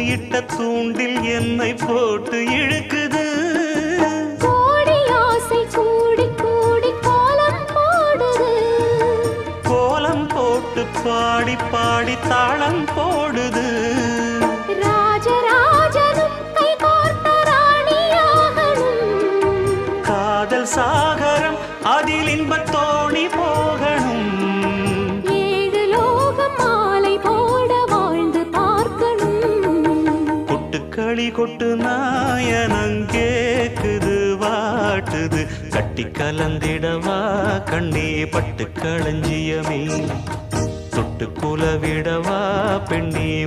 இட்ட தூண்டில் என்னை போட்டு இழுக்குது. கோடி ஆசை கூடி கூடி கோலம் போடுது. கோலம் போட்டு பாடி பாடி தாளம் போடுது. ராஜராஜனும் கை கோர்த்த ராணியாகணும். காதல் சாகரம் அதில் இன்பத் தோணி போகணும். ஏழு லோகம் மாலை போட வாழ்ந்து பார்க்கணும். கொட்டுக்களி கொட்டு நாயனங் கேக்குது வாட்டுது. கட்டி கலந்திடவா கண்ணே பட்டு களஞ்சியமே. தொட்டு குலவிடவா பெண்ணே